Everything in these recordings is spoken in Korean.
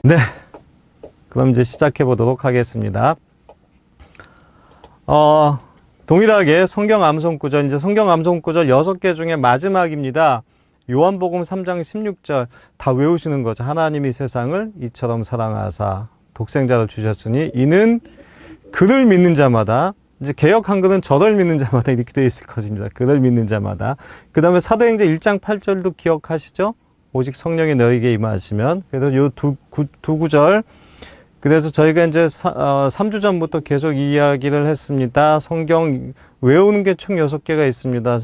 네, 그럼 이제 시작해 보도록 하겠습니다. 동일하게 성경 암송구절, 이제 성경 암송구절 6개 중에 마지막입니다. 요한복음 3장 16절 다 외우시는 거죠. 하나님이 세상을 이처럼 사랑하사 독생자를 주셨으니 이는 그를 믿는 자마다, 이제 개역 한글은 저를 믿는 자마다 이렇게 되어 있을 것입니다. 그를 믿는 자마다. 그 다음에 사도행전 1장 8절도 기억하시죠? 오직 성령이 너에게 임하시면. 그래서 요 두 구절. 그래서 저희가 이제 3주 전부터 계속 이야기를 했습니다. 성경 외우는 게 총 6개가 있습니다.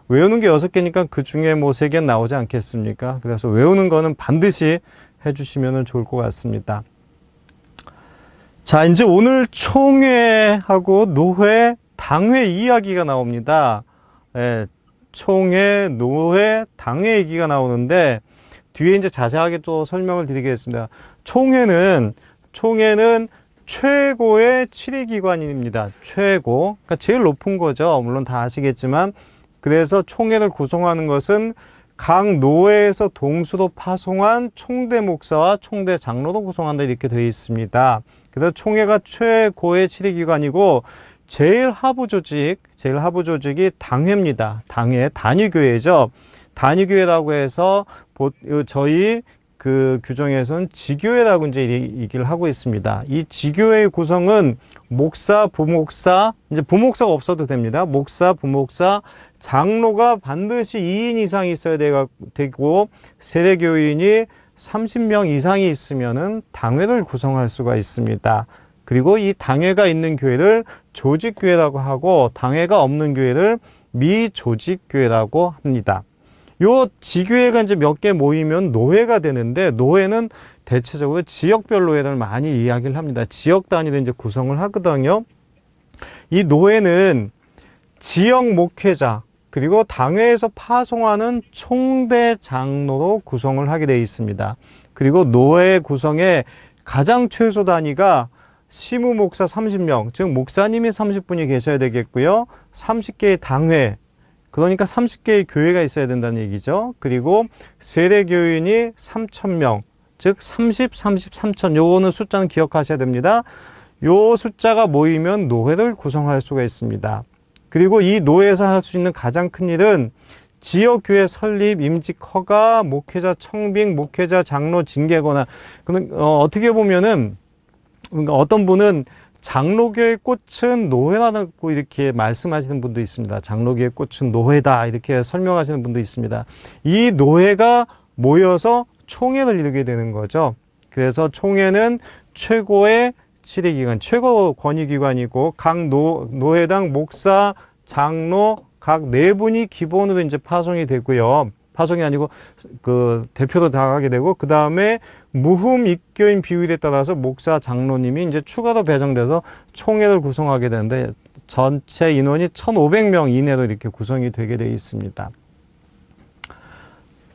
외우는 게 6개니까 그 중에 뭐 3개는 나오지 않겠습니까? 그래서 외우는 거는 반드시 해주시면 좋을 것 같습니다. 자, 이제 오늘 총회하고 노회, 당회 이야기가 나옵니다. 예, 총회, 노회, 당회 얘기가 나오는데 뒤에 이제 자세하게 또 설명을 드리겠습니다. 총회는 최고의 치리기관입니다. 최고. 그러니까 제일 높은 거죠. 물론 다 아시겠지만. 그래서 총회를 구성하는 것은 각 노회에서 동수로 파송한 총대 목사와 총대 장로로 구성한다 이렇게 되어 있습니다. 그래서 총회가 최고의 치리기관이고 제일 하부 조직이 당회입니다. 당회, 단위교회죠. 단위교회라고 해서 저희 그 규정에서는 지교회라고 이제 얘기를 하고 있습니다. 이 지교회의 구성은 목사, 부목사, 이제 부목사가 없어도 됩니다. 목사, 부목사, 장로가 반드시 2인 이상이 있어야 되고 세대교인이 30명 이상이 있으면은 당회를 구성할 수가 있습니다. 그리고 이 당회가 있는 교회를 조직교회라고 하고 당회가 없는 교회를 미조직교회라고 합니다. 요 지교회가 이제 몇 개 모이면 노회가 되는데 노회는 대체적으로 지역별 노회를 많이 이야기를 합니다. 지역 단위로 이제 구성을 하거든요. 이 노회는 지역 목회자 그리고 당회에서 파송하는 총대 장로로 구성을 하게 되어 있습니다. 그리고 노회 구성의 가장 최소 단위가 시무 목사 30명, 즉 목사님이 30분이 계셔야 되겠고요. 30개의 당회, 그러니까 30개의 교회가 있어야 된다는 얘기죠. 그리고 세대교인이 3,000명, 즉 30, 3,000, 요거는 숫자는 기억하셔야 됩니다. 요 숫자가 모이면 노회를 구성할 수가 있습니다. 그리고 이 노회에서 할 수 있는 가장 큰 일은 지역교회 설립, 임직 허가, 목회자 청빙, 목회자 장로 징계 권한. 어떻게 보면은 어떤 분은 장로교의 꽃은 노회라고 이렇게 말씀하시는 분도 있습니다. 장로교의 꽃은 노회다 이렇게 설명하시는 분도 있습니다. 이 노회가 모여서 총회를 이루게 되는 거죠. 그래서 총회는 최고의 치리기관, 최고 권위기관이고 각 노회당 목사, 장로 각 4분이 기본으로 이제 파송이 되고요. 파송이 아니고 그 대표로 나가게 되고 그 다음에 무흠 입교인 비율에 따라서 목사 장로님이 이제 추가로 배정돼서 총회를 구성하게 되는데 전체 인원이 1,500명 이내로 이렇게 구성이 되게 되어 있습니다.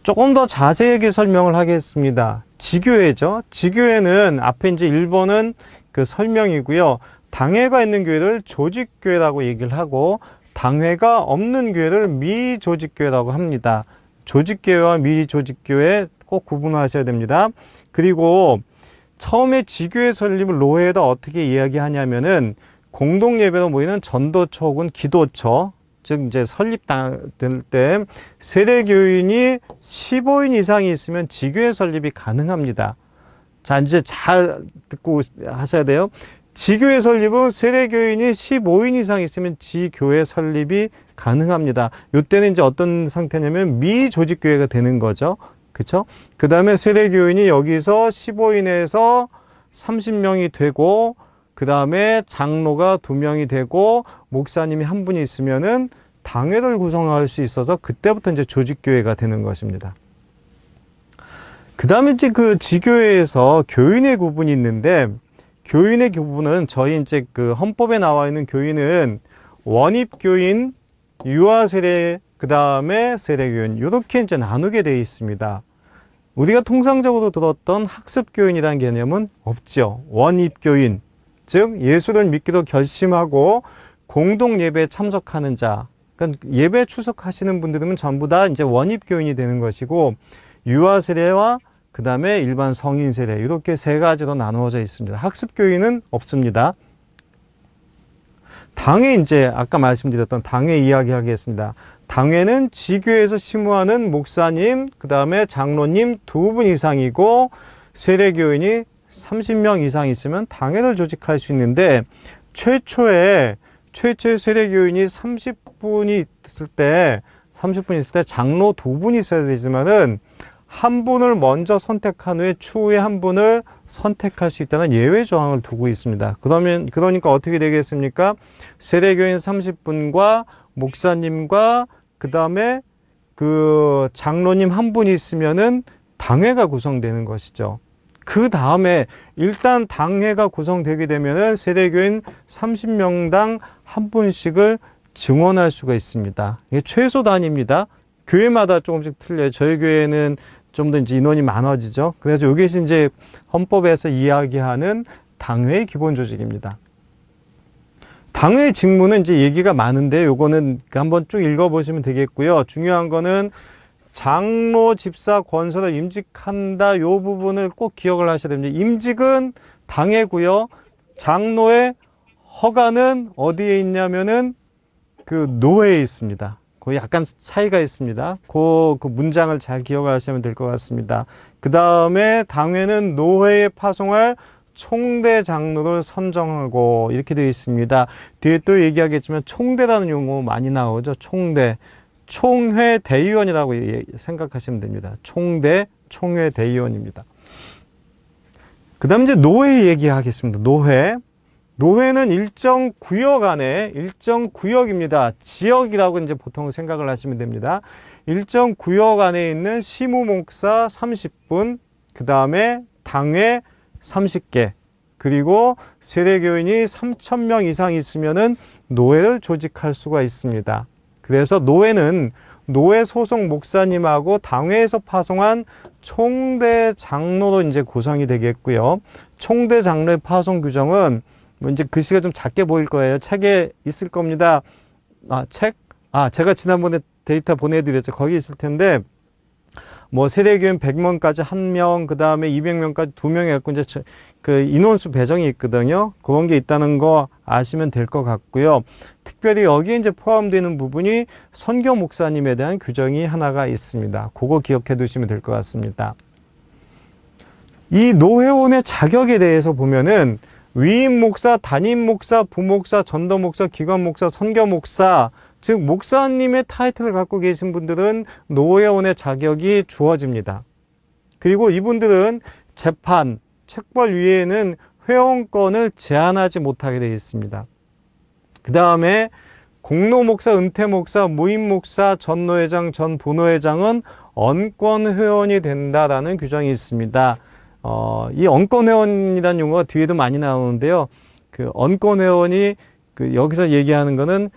조금 더 자세하게 설명을 하겠습니다. 지교회죠. 지교회는 앞에 이제 1번은 그 설명이고요. 당회가 있는 교회를 조직교회라고 얘기를 하고 당회가 없는 교회를 미조직교회라고 합니다. 조직교회와 미조직교회 꼭 구분하셔야 됩니다. 그리고 처음에 지교회 설립을 노회에다 어떻게 이야기하냐면은 공동예배로 모이는 전도처 혹은 기도처, 즉 이제 설립될 때 세대교인이 15인 이상이 있으면 지교회 설립이 가능합니다. 자, 이제 잘 듣고 하셔야 돼요. 지교회 설립은 세대교인이 15인 이상 있으면 지교회 설립이 가능합니다. 이때는 이제 어떤 상태냐면 미조직교회가 되는 거죠. 그쵸? 그 다음에 세대교인이 여기서 15인에서 30명이 되고, 그 다음에 장로가 2명이 되고, 목사님이 1분이 있으면은 당회를 구성할 수 있어서 그때부터 이제 조직교회가 되는 것입니다. 그 다음에 이제 그 지교회에서 교인의 구분이 있는데, 교인의 구분은 저희 이제 그 헌법에 나와 있는 교인은 원입교인, 유아세대, 그 다음에 세대교인, 이렇게 이제 나누게 되어 있습니다. 우리가 통상적으로 들었던 학습교인이라는 개념은 없죠. 원입교인, 즉 예수를 믿기로 결심하고 공동예배에 참석하는 자, 그러니까 예배 출석하시는 분들은 전부 다 이제 원입교인이 되는 것이고, 유아세대와 그 다음에 일반 성인 세대, 이렇게 세 가지로 나누어져 있습니다. 학습교인은 없습니다. 당회, 이제 아까 말씀드렸던 당회 이야기 하겠습니다. 당회는 지교에서 심우하는 목사님, 그 다음에 장로님 2분 이상이고, 세대교인이 30명 이상 있으면 당회를 조직할 수 있는데, 최초의 세대교인이 30분이 있을 때 장로 2분이 있어야 되지만은, 한 분을 먼저 선택한 후에 추후에 한 분을 선택할 수 있다는 예외 조항을 두고 있습니다. 그러니까 어떻게 되겠습니까? 세대교인 30분과 목사님과 그 다음에 그 장로님 한 분이 있으면은 당회가 구성되는 것이죠. 그 다음에 일단 당회가 구성되게 되면은 세대교인 30명당 한 분씩을 증원할 수가 있습니다. 이게 최소 단위입니다. 교회마다 조금씩 틀려요. 저희 교회는 좀 더 이제 인원이 많아지죠. 그래서 이것이 이제 헌법에서 이야기하는 당회의 기본 조직입니다. 당회의 직무는 이제 얘기가 많은데 요거는 한번 쭉 읽어보시면 되겠고요. 중요한 거는 장로, 집사, 권사를 임직한다, 요 부분을 꼭 기억을 하셔야 됩니다. 임직은 당회고요. 장로의 허가는 어디에 있냐면은 그 노회에 있습니다. 약간 차이가 있습니다. 그 문장을 잘 기억하시면 될 것 같습니다. 그 다음에 당회는 노회에 파송할 총대 장로를 선정하고 이렇게 되어 있습니다. 뒤에 또 얘기하겠지만 총대라는 용어 많이 나오죠. 총대. 총회 대의원이라고 생각하시면 됩니다. 총대, 총회 대의원입니다. 그 다음 이제 노회 얘기하겠습니다. 노회는 일정 구역 안에, 일정 구역입니다. 지역이라고 이제 보통 생각을 하시면 됩니다. 일정 구역 안에 있는 시무목사 30분, 그 다음에 당회 30개, 그리고 세대교인이 3,000명 이상 있으면은 노회를 조직할 수가 있습니다. 그래서 노회는 노회 소속 목사님하고 당회에서 파송한 총대 장로로 이제 구성이 되겠고요. 총대 장로의 파송 규정은 뭐 이제 글씨가 좀 작게 보일 거예요. 책에 있을 겁니다. 제가 지난번에 데이터 보내드렸죠. 거기 있을 텐데, 뭐 세대교인 100명까지 1명, 그 다음에 200명까지 2명 해갖고 이제 그 인원수 배정이 있거든요. 그런 게 있다는 거 아시면 될 것 같고요. 특별히 여기에 이제 포함되는 부분이 선교 목사님에 대한 규정이 하나가 있습니다. 그거 기억해 두시면 될 것 같습니다. 이 노회원의 자격에 대해서 보면은 위임 목사, 담임 목사, 부목사, 전도 목사, 기관 목사, 선교 목사, 즉 목사님의 타이틀을 갖고 계신 분들은 노회원의 자격이 주어집니다. 그리고 이분들은 재판, 책벌 위에는 회원권을 제한하지 못하게 되어 있습니다. 그 다음에 공로 목사, 은퇴 목사, 무임 목사, 전노회장, 전 부노회장은 언권 회원이 된다라는 규정이 있습니다. 이 언권회원이라는 용어가 뒤에도 많이 나오는데요. 그 언권회원이 여기서 얘기하는 거는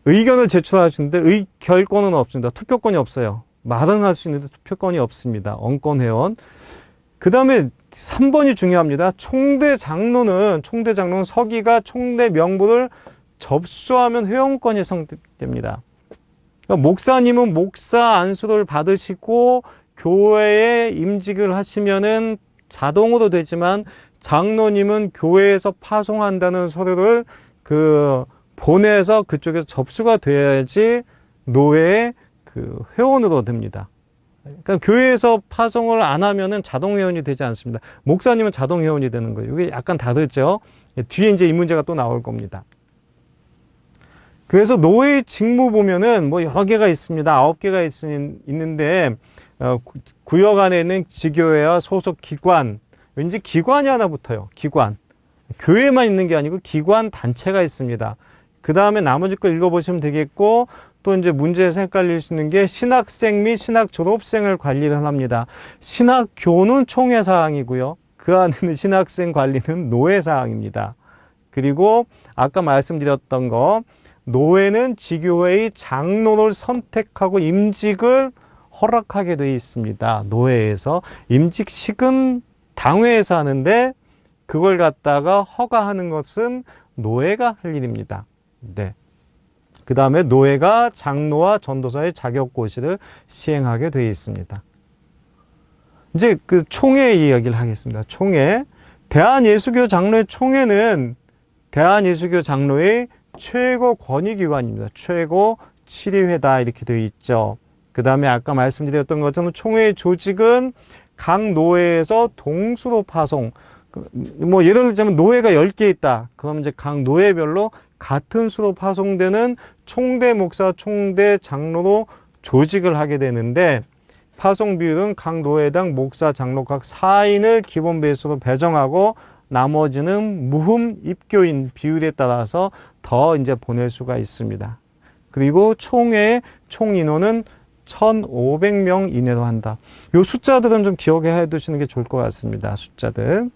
의견을 제출하시는데 결권은 없습니다. 투표권이 없어요. 말은 할 수 있는데 투표권이 없습니다. 언권회원. 그 다음에 3번이 중요합니다. 총대 장로는 서기가 총대 명부를 접수하면 회원권이 성립됩니다. 그러니까 목사님은 목사 안수를 받으시고 교회에 임직을 하시면은 자동으로 되지만 장로님은 교회에서 파송한다는 서류를 보내서 그쪽에서 접수가 돼야지 노회의 회원으로 됩니다. 그러니까 교회에서 파송을 안 하면은 자동 회원이 되지 않습니다. 목사님은 자동 회원이 되는 거예요. 이게 약간 다르죠. 뒤에 이제 이 문제가 또 나올 겁니다. 그래서 노회의 직무 보면은 뭐 여러 개가 있습니다. 9개가 있는데 구역 안에 있는 지교회와 소속 기관, 왠지 기관이 하나 붙어요. 기관. 교회만 있는 게 아니고 기관 단체가 있습니다. 그 다음에 나머지 거 읽어보시면 되겠고, 또 이제 문제에서 헷갈릴 수 있는 게 신학생 및 신학 졸업생을 관리를 합니다. 신학교는 총회 사항이고요. 그 안에 있는 신학생 관리는 노회 사항입니다. 그리고 아까 말씀드렸던 거, 노회는 지교회의 장로를 선택하고 임직을 허락하게 되어 있습니다. 노회에서. 임직식은 당회에서 하는데 그걸 갖다가 허가하는 것은 노회가 할 일입니다. 네. 그 다음에 노회가 장로와 전도사의 자격고시를 시행하게 되어 있습니다. 이제 그 총회 이야기를 하겠습니다. 총회. 대한예수교 장로회 총회는 대한예수교 장로회 최고 권위기관입니다. 최고 치리회다 이렇게 되어 있죠. 그 다음에 아까 말씀드렸던 것처럼 총회의 조직은 각 노회에서 동수로 파송, 뭐 예를 들자면 노회가 10개 있다. 그럼 이제 각 노회별로 같은 수로 파송되는 총대 목사, 총대 장로로 조직을 하게 되는데, 파송 비율은 각 노회당 목사, 장로 각 4인을 기본 베이스로 배정하고 나머지는 무흠 입교인 비율에 따라서 더 이제 보낼 수가 있습니다. 그리고 총회의 총 인원은 1,500명 이내로 한다. 요 숫자들은 좀 기억해 두시는 게 좋을 것 같습니다. 숫자들.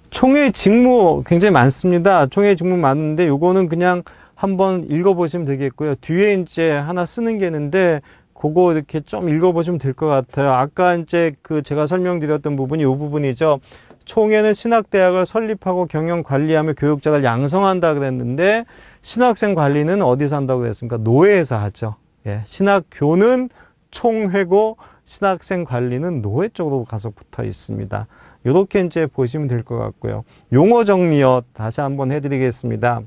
총회 직무 굉장히 많습니다. 총회 직무 많은데 요거는 그냥 한번 읽어보시면 되겠고요. 뒤에 이제 하나 쓰는 게 있는데 그거 이렇게 좀 읽어보시면 될 것 같아요. 아까 이제 그 제가 설명드렸던 부분이 이 부분이죠. 총회는 신학대학을 설립하고 경영 관리하며 교육자를 양성한다 그랬는데, 신학생 관리는 어디서 한다고 그랬습니까? 노회에서 하죠. 예, 신학교는 총회고 신학생 관리는 노회 쪽으로 가서 붙어 있습니다. 이렇게 이제 보시면 될 것 같고요. 용어 정리요 다시 한번 해드리겠습니다.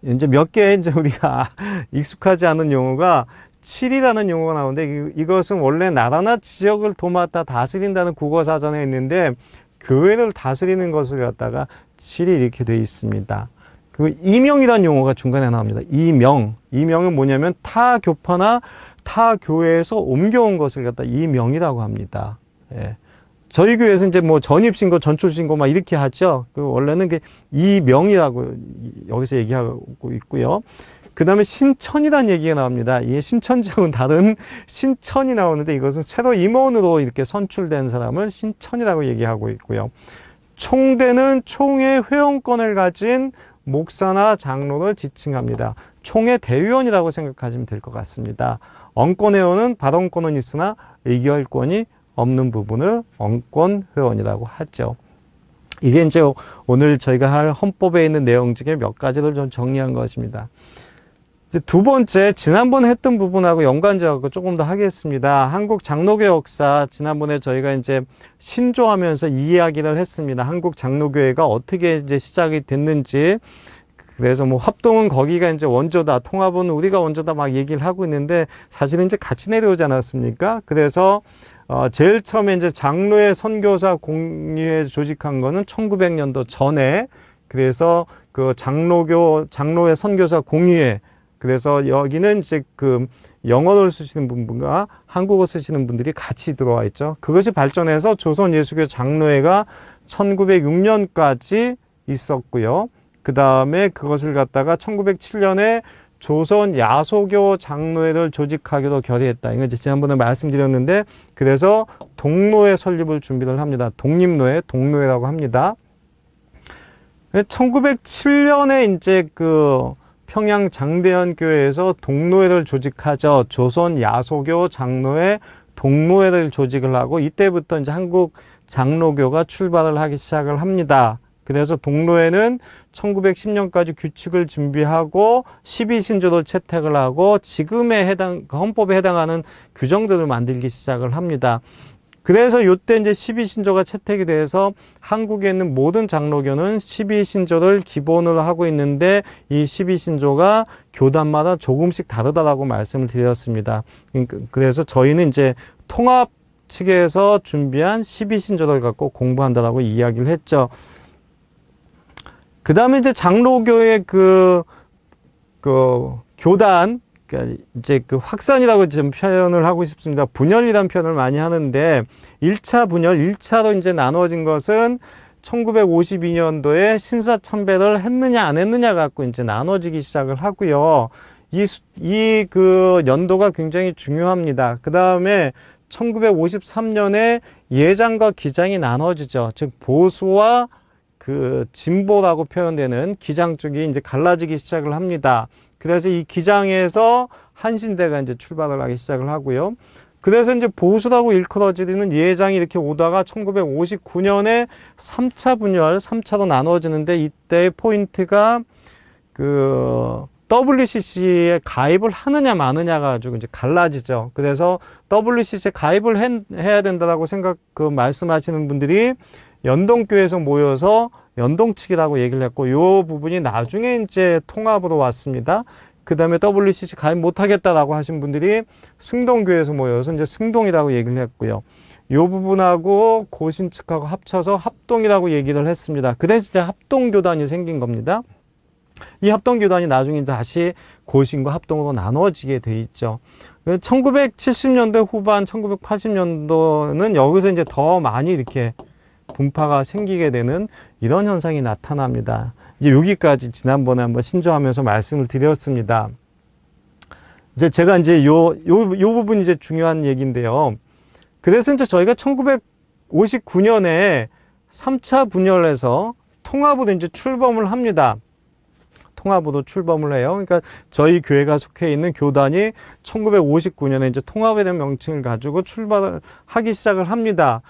이제 몇 개 이제 우리가 익숙하지 않은 용어가 칠이라는 용어가 나오는데, 이것은 원래 나라나 지역을 도맡아 다스린다는 국어사전에 있는데 교회를 다스리는 것을 갖다가 칠이 이렇게 되어 있습니다. 그 이명이라는 용어가 중간에 나옵니다. 이명은 뭐냐면 타 교파나 타 교회에서 옮겨온 것을 갖다 이명이라고 합니다. 예. 저희 교회에서 이제 뭐 전입신고, 전출신고 막 이렇게 하죠. 원래는 그 이명이라고 여기서 얘기하고 있고요. 그 다음에 신천이라는 얘기가 나옵니다. 이 신천지하고는 다른 신천이 나오는데, 이것은 새로 임원으로 이렇게 선출된 사람을 신천이라고 얘기하고 있고요. 총대는 총회 회원권을 가진 목사나 장로를 지칭합니다. 총회 대의원이라고 생각하시면 될 것 같습니다. 언권회원은 발언권은 있으나 의결권이 없는 부분을 언권회원이라고 하죠. 이게 이제 오늘 저희가 할 헌법에 있는 내용 중에 몇 가지를 좀 정리한 것입니다. 이제 두 번째, 지난번에 했던 부분하고 연관지어서 조금 더 하겠습니다. 한국 장로교 역사, 지난번에 저희가 이제 신조하면서 이 이야기를 했습니다. 한국 장로교회가 어떻게 이제 시작이 됐는지. 그래서 뭐 합동은 거기가 이제 원조다, 통합은 우리가 원조다 막 얘기를 하고 있는데, 사실은 이제 같이 내려오지 않았습니까? 그래서 제일 처음에 이제 장로회 선교사 공의회 조직한 거는 1900년도 전에, 그래서 그 장로회 선교사 공의회, 그래서 여기는 이제 그 영어를 쓰시는 분과 한국어 쓰시는 분들이 같이 들어와 있죠. 그것이 발전해서 조선 예수교 장로회가 1906년까지 있었고요. 그 다음에 그것을 갖다가 1907년에 조선 야소교 장로회를 조직하기로 결의했다. 이거 이제 지난번에 말씀드렸는데, 그래서 동로회 설립을 준비를 합니다. 독립노회, 동로회라고 합니다. 1907년에 이제 그 평양 장대현 교회에서 동로회를 조직하죠. 조선 야소교 장로회 동로회를 조직을 하고, 이때부터 이제 한국 장로교가 출발을 하기 시작을 합니다. 그래서 동로회는 1910년까지 규칙을 준비하고 12신조를 채택을 하고 지금의 헌법에 해당하는 규정들을 만들기 시작을 합니다. 그래서 이때 이제 12신조가 채택이 돼서 한국에 있는 모든 장로교는 12신조를 기본으로 하고 있는데, 이 12신조가 교단마다 조금씩 다르다라고 말씀을 드렸습니다. 그래서 저희는 이제 통합 측에서 준비한 12신조를 갖고 공부한다라고 이야기를 했죠. 그 다음에 이제 장로교의 그 교단, 그러니까 이제 그 확산이라고 좀 표현을 하고 싶습니다. 분열이라는 표현을 많이 하는데, 1차 분열, 1차로 이제 나눠진 것은 1952년도에 신사참배를 했느냐 안 했느냐 갖고 이제 나눠지기 시작을 하고요. 이 그 연도가 굉장히 중요합니다. 그 다음에 1953년에 예장과 기장이 나눠지죠. 즉 보수와 그 진보라고 표현되는 기장 쪽이 이제 갈라지기 시작을 합니다. 그래서 이 기장에서 한신대가 이제 출발을 하기 시작을 하고요. 그래서 이제 보수라고 일컬어지는 예장이 이렇게 오다가 1959년에 3차 분열, 3차로 나눠지는데, 이때의 포인트가 그 WCC에 가입을 하느냐 마느냐가 가지고 이제 갈라지죠. 그래서 WCC에 가입을 해야 된다라고 말씀하시는 분들이 연동교에서 모여서 연동측이라고 얘기를 했고, 요 부분이 나중에 이제 통합으로 왔습니다. 그 다음에 WCC 가입 못하겠다라고 하신 분들이 승동교에서 모여서 이제 승동이라고 얘기를 했고요. 요 부분하고 고신 측하고 합쳐서 합동이라고 얘기를 했습니다. 그래서 이제 합동교단이 생긴 겁니다. 이 합동교단이 나중에 다시 고신과 합동으로 나눠지게 돼 있죠. 1970년대 후반, 1980년도는 여기서 이제 더 많이 이렇게 분파가 생기게 되는 이런 현상이 나타납니다. 이제 여기까지 지난번에 한번 신조하면서 말씀을 드렸습니다. 이제 제가 이제 요 부분이 이제 중요한 얘기인데요. 그래서 이제 저희가 1959년에 3차 분열해서 통합으로 이제 출범을 합니다. 통합으로 출범을 해요. 그러니까 저희 교회가 속해 있는 교단이 1959년에 이제 통합에 대한 명칭을 가지고 출발을 하기 시작을 합니다.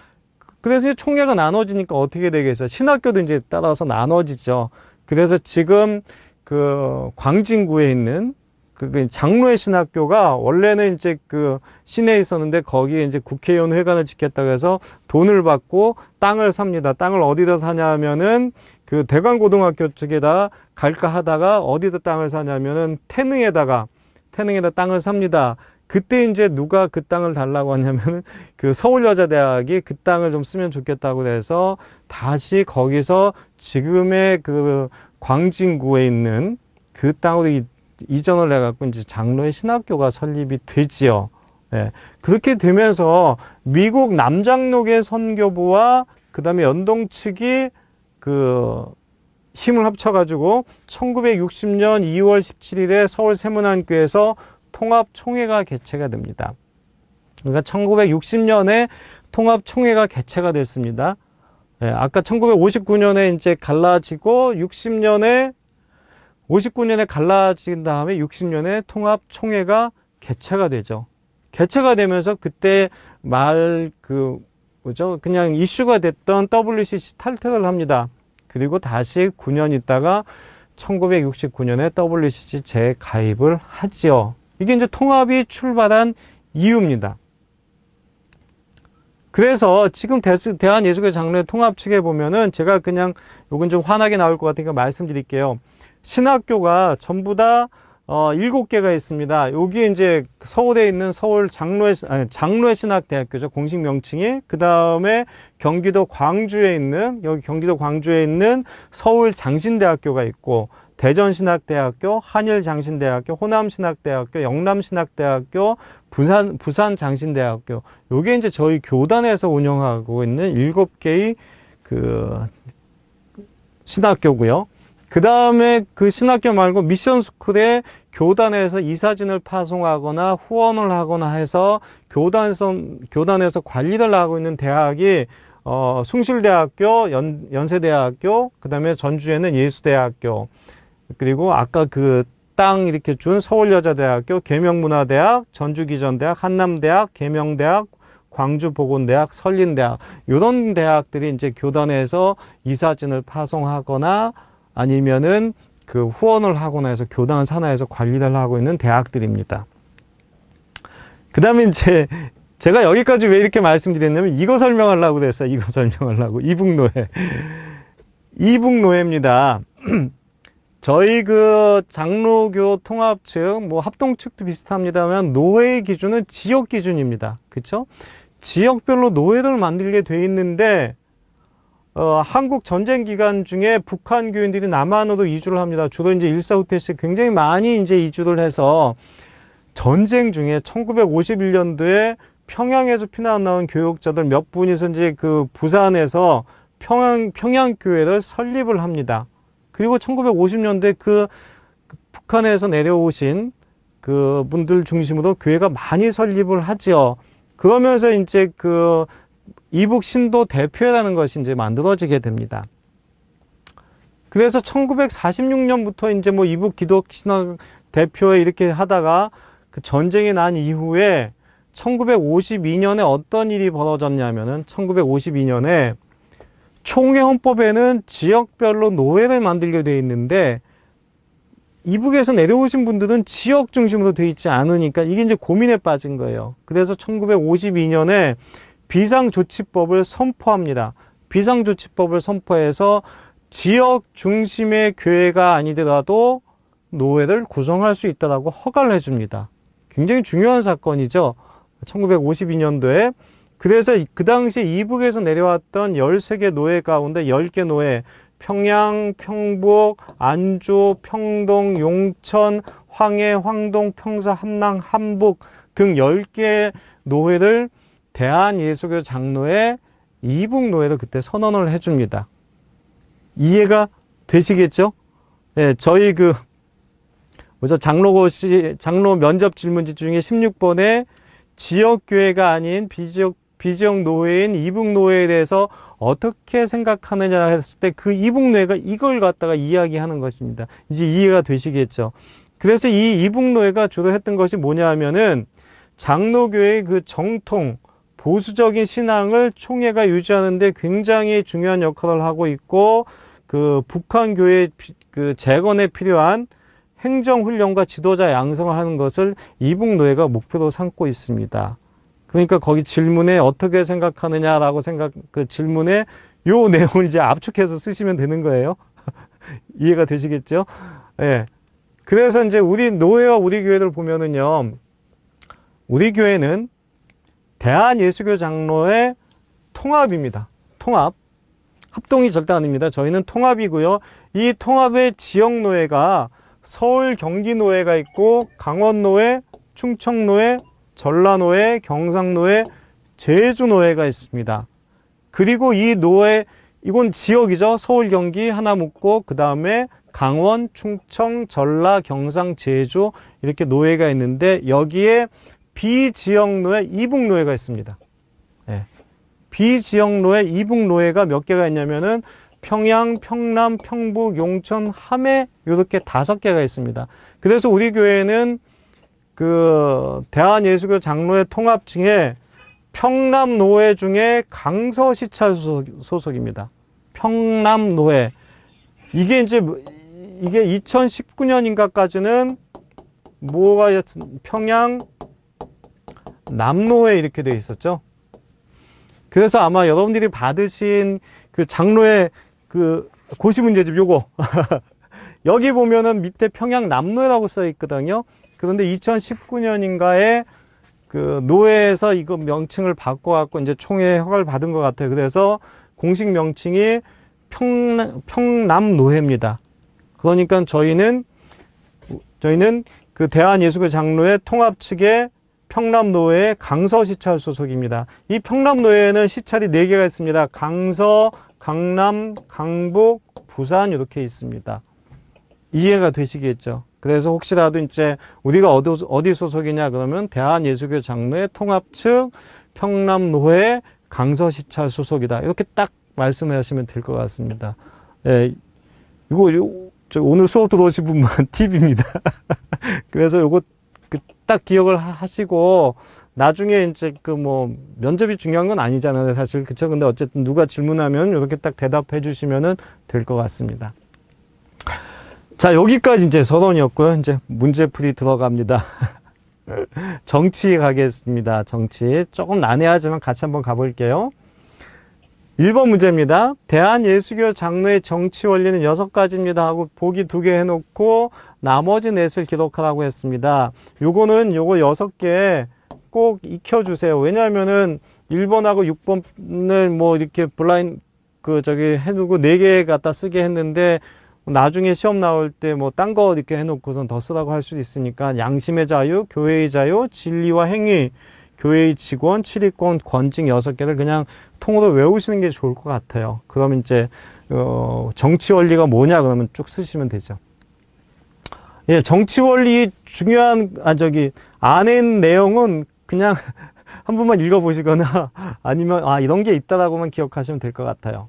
그래서 총회가 나눠지니까 어떻게 되겠어요? 신학교도 이제 따라서 나눠지죠. 그래서 지금 그 광진구에 있는 그 장로의 신학교가 원래는 이제 그 시내에 있었는데 거기에 이제 국회의원 회관을 짓겠다고 해서 돈을 받고 땅을 삽니다. 땅을 어디다 사냐면은 그 대관고등학교 쪽에다 갈까 하다가 어디다 땅을 사냐면은 태능에다 땅을 삽니다. 그때 이제 누가 그 땅을 달라고 하냐면은 그 서울여자대학이 그 땅을 좀 쓰면 좋겠다고 해서 다시 거기서 지금의 그 광진구에 있는 그 땅으로 이전을 해갖고 이제 장로의 신학교가 설립이 되지요. 예. 그렇게 되면서 미국 남장로계 선교부와 그 다음에 연동 측이 그 힘을 합쳐가지고 1960년 2월 17일에 서울 세문안교에서 통합총회가 개최가 됩니다. 그러니까 1960년에 통합총회가 개최가 됐습니다. 예, 아까 1959년에 이제 갈라지고 59년에 갈라진 다음에 60년에 통합총회가 개최가 되죠. 개최가 되면서 그때 그냥 이슈가 됐던 WCC 탈퇴를 합니다. 그리고 다시 9년 있다가 1969년에 WCC 재가입을 하지요. 이게 이제 통합이 출발한 이유입니다. 그래서 지금 대한예수교회 장로회 통합 측에 보면은 제가 그냥 요건 좀 환하게 나올 것 같으니까 말씀드릴게요. 신학교가 전부 다 7개가 있습니다. 여기 이제 서울에 있는 서울 장로회 신학대학교죠. 공식 명칭이. 그 다음에 경기도 광주에 있는 서울 장신대학교가 있고, 대전신학대학교, 한일장신대학교, 호남신학대학교, 영남신학대학교, 부산 장신대학교. 요게 이제 저희 교단에서 운영하고 있는 7개의 그 신학교고요. 그 다음에 그 신학교 말고 미션스쿨에 교단에서 이사진을 파송하거나 후원을 하거나 해서 교단에서 관리를 하고 있는 대학이 숭실대학교, 연세대학교, 그 다음에 전주에는 예수대학교, 그리고 아까 그 땅 이렇게 준 서울여자대학교, 계명문화대학, 전주기전대학, 한남대학, 계명대학, 광주보건대학, 설린대학, 이런 대학들이 이제 교단에서 이사진을 파송하거나 아니면은 그 후원을 하거나 해서 교단 산하에서 관리를 하고 있는 대학들입니다. 그 다음에 이제 제가 여기까지 왜 이렇게 말씀드렸냐면 이거 설명하려고 그랬어요. 이거 설명하려고. 이북노회입니다. 저희 그 장로교 통합 측, 뭐 합동 측도 비슷합니다만 노회의 기준은 지역 기준입니다. 그렇죠? 지역별로 노회를 만들게 돼 있는데 한국 전쟁 기간 중에 북한 교인들이 남한으로 이주를 합니다. 주로 이제 일사후퇴시 굉장히 많이 이제 이주를 해서 전쟁 중에 1951년도에 평양에서 피난 나온 교역자들 몇 분이서 이제 그 부산에서 평양교회를 설립을 합니다. 그리고 1950년대 그 북한에서 내려오신 그 분들 중심으로 교회가 많이 설립을 하지요. 그러면서 이제 그 이북 신도 대표회라는 것이 이제 만들어지게 됩니다. 그래서 1946년부터 이제 뭐 이북 기독 신학 대표회 이렇게 하다가 그 전쟁이 난 이후에 1952년에 어떤 일이 벌어졌냐면은 1952년에 총회 헌법에는 지역별로 노회를 만들게 돼 있는데 이북에서 내려오신 분들은 지역 중심으로 돼 있지 않으니까 이게 이제 고민에 빠진 거예요. 그래서 1952년에 비상조치법을 선포합니다. 비상조치법을 선포해서 지역 중심의 교회가 아니더라도 노회를 구성할 수 있다라고 허가를 해줍니다. 굉장히 중요한 사건이죠. 1952년도에. 그래서 그 당시 이북에서 내려왔던 13개 노회 가운데 10개 노회, 평양, 평북, 안주, 평동, 용천, 황해, 황동, 평사, 함랑, 함북 등 10개 노회를 대한예수교 장로회 이북노회를 그때 선언을 해줍니다. 이해가 되시겠죠? 네, 저희 장로 면접 질문지 중에 16번에 지역교회가 아닌 비지역 노회인 이북노회에 대해서 어떻게 생각하느냐 했을 때 그 이북노회가 이걸 갖다가 이야기하는 것입니다. 이제 이해가 되시겠죠? 그래서 이 이북노회가 주로 했던 것이 뭐냐 하면은 장로교회의 그 정통, 보수적인 신앙을 총회가 유지하는데 굉장히 중요한 역할을 하고 있고, 그 북한교회 그 재건에 필요한 행정훈련과 지도자 양성을 하는 것을 이북노회가 목표로 삼고 있습니다. 그러니까 거기 질문에 어떻게 생각하느냐라고 그 질문에 요 내용을 이제 압축해서 쓰시면 되는 거예요. 이해가 되시겠죠? 예. 네. 그래서 이제 우리 노회와 우리 교회를 보면은요, 우리 교회는 대한예수교 장로회 통합입니다. 통합. 합동이 절대 아닙니다. 저희는 통합이고요. 이 통합의 지역노회가 서울 경기노회가 있고, 강원노회, 충청노회, 전라노회, 경상노회, 제주노회가 있습니다. 그리고 이 노회, 이건 지역이죠. 서울, 경기 하나 묶고 그 다음에 강원, 충청, 전라, 경상, 제주 이렇게 노회가 있는데, 여기에 비지역노회, 이북노회가 있습니다. 네. 비지역노회, 이북노회가 몇 개가 있냐면은 평양, 평남, 평북, 용천, 함해 이렇게 5개가 있습니다. 그래서 우리 교회는 그 대한예수교 장로회 통합 중에 평남노회 중에 강서시찰 소속입니다. 평남노회. 이게 2019년인가까지는 평양 남노회 이렇게 되어 있었죠. 그래서 아마 여러분들이 받으신 그 장로회 그 고시 문제집 요거 여기 보면은 밑에 평양 남노회라고 써 있거든요. 그런데 2019년인가에 그 노회에서 이거 명칭을 바꿔갖고 이제 총회 허가를 받은 것 같아요. 그래서 공식 명칭이 평남노회입니다. 그러니까 저희는 그 대한예수교 장로회 통합 측의 평남노회 강서시찰 소속입니다. 이 평남노회에는 시찰이 4개가 있습니다. 강서, 강남, 강북, 부산 이렇게 있습니다. 이해가 되시겠죠? 그래서 혹시라도 이제 우리가 어디 소속이냐 그러면 대한예수교 장로회 통합 측 평남노회 강서시찰 소속이다. 이렇게 딱 말씀하시면 될 것 같습니다. 예, 오늘 수업 들어오신 분만 팁입니다. 그래서 요거 딱 기억을 하시고, 나중에 이제 면접이 중요한 건 아니잖아요, 사실. 그쵸? 근데 어쨌든 누가 질문하면 이렇게 딱 대답해 주시면 될 것 같습니다. 자, 여기까지 이제 서론이었고요. 이제 문제풀이 들어갑니다. 정치 가겠습니다. 정치. 조금 난해하지만 같이 한번 가볼게요. 1번 문제입니다. 대한예수교 장로의 정치 원리는 6가지입니다 하고 보기 2개 해놓고 나머지 넷을 기록하라고 했습니다. 요거 6개 꼭 익혀주세요. 왜냐하면은 1번하고 6번을 이렇게 해두고 4개 갖다 쓰게 했는데, 나중에 시험 나올 때 딴 거 이렇게 해놓고선 더 쓰라고 할 수도 있으니까, 양심의 자유, 교회의 자유, 진리와 행위, 교회의 직원, 출입권, 권징 6개를 그냥 통으로 외우시는 게 좋을 것 같아요. 그러면 이제 정치 원리가 뭐냐 그러면 쭉 쓰시면 되죠. 예, 정치 원리 중요한 안에 있는 내용은 그냥 한 번만 읽어보시거나 아니면 이런 게 있다라고만 기억하시면 될 것 같아요.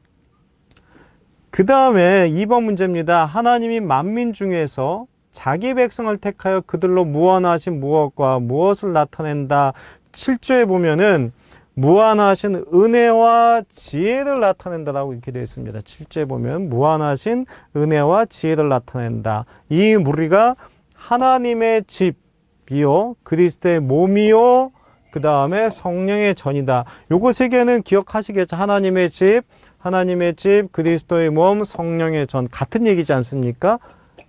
그 다음에 2번 문제입니다. 하나님이 만민 중에서 자기 백성을 택하여 그들로 무언하신 무엇과 무엇을 나타낸다. 7조에 보면은 무한하신 은혜와 지혜를 나타낸다라고 이렇게 되어 있습니다. 7절에 보면 무한하신 은혜와 지혜를 나타낸다. 이 무리가 하나님의 집이요 그리스도의 몸이요 그 다음에 성령의 전이다. 요거 세 개는 기억하시겠죠? 하나님의 집, 그리스도의 몸, 성령의 전 같은 얘기지 않습니까?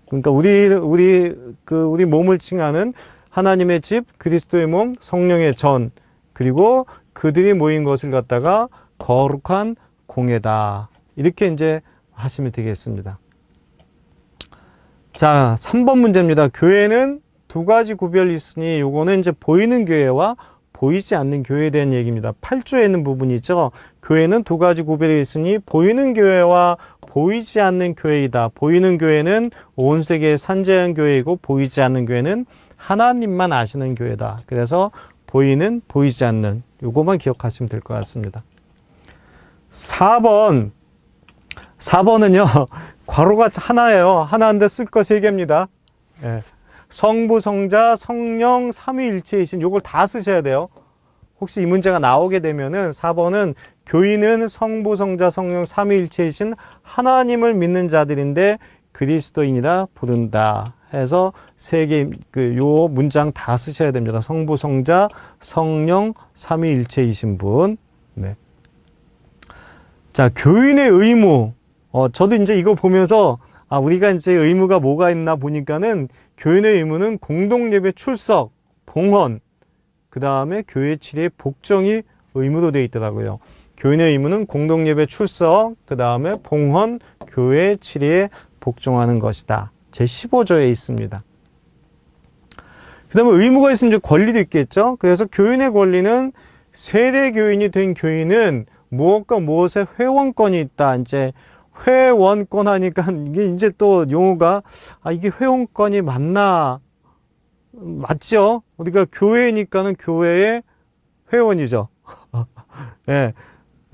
그러니까 우리 몸을 칭하는 하나님의 집, 그리스도의 몸, 성령의 전, 그리고 그들이 모인 것을 갖다가 거룩한 공회다. 이렇게 이제 하시면 되겠습니다. 자, 3번 문제입니다. 교회는 두 가지 구별이 있으니 요거는 이제 보이는 교회와 보이지 않는 교회에 대한 얘기입니다. 8조에 있는 부분이죠. 교회는 두 가지 구별이 있으니 보이는 교회와 보이지 않는 교회이다. 보이는 교회는 온 세계의 산재한 교회이고 보이지 않는 교회는 하나님만 아시는 교회다. 그래서 보이는, 보이지 않는 요거만 기억하시면 될 것 같습니다. 4번은요. 괄호가 하나예요. 하나인데 쓸 거 3개입니다. 예. 성부, 성자, 성령, 삼위일체이신 요걸 다 쓰셔야 돼요. 혹시 이 문제가 나오게 되면은 4번은 교인은 성부, 성자, 성령, 삼위일체이신 하나님을 믿는 자들인데 그리스도인이라 부른다 해서 3개 요 문장 다 쓰셔야 됩니다. 성부, 성자, 성령, 삼위일체이신 분. 네. 자, 교인의 의무. 저도 이제 이거 보면서 우리가 이제 의무가 뭐가 있나 보니까는 교인의 의무는 공동예배 출석, 봉헌, 그 다음에 교회 치리의 복종이 의무로 되어 있더라고요. 교인의 의무는 공동예배 출석, 그 다음에 봉헌, 교회 치리에 복종하는 것이다. 제15조에 있습니다. 그 다음에 의무가 있으면 이제 권리도 있겠죠. 그래서 교인의 권리는 세대 교인이 된 교인은 무엇과 무엇의 회원권이 있다. 이제 회원권 하니까 이게 이제 또 용어가 이게 회원권이 맞나? 맞죠? 우리가 교회니까는 교회의 회원이죠. 예.